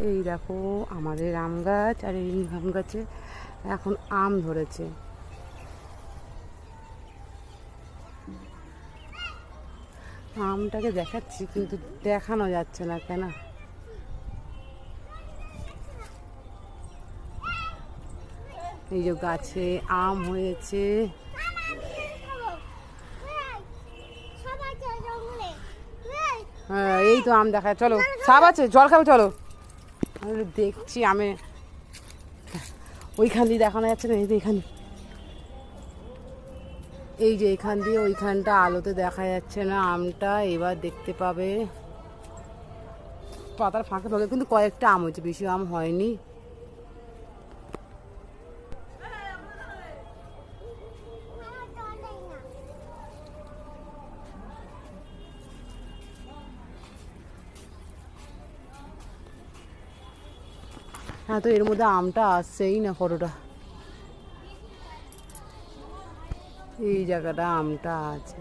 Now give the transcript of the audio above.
এই দেখো আমাদের আম গাছ, আর এই আম গাছে এখন আম ধরেছে। আমটাকে দেখাচ্ছি কিন্তু দেখানো যাচ্ছে না কেন। এই যে গাছে আম হয়েছে। হ্যাঁ এই তো আম দেখায়, চলো সাপ আছে, জল খাবে চলো। দেখছি আমি ওইখান দিয়ে দেখানো যাচ্ছে না, এই যে এখানে, এই যে এখান দিয়ে ওইখানটা আলোতে দেখা যাচ্ছে না আমটা, এবার দেখতে পাবে। পাতার ফাঁকে ফাঁকে কিন্তু কয়েকটা আম হয়েছে, বেশি আম হয়নি। হ্যাঁ তো এর মধ্যে আমটা আসছেই না, ফটোটা এই জায়গাটা আমটা আছে।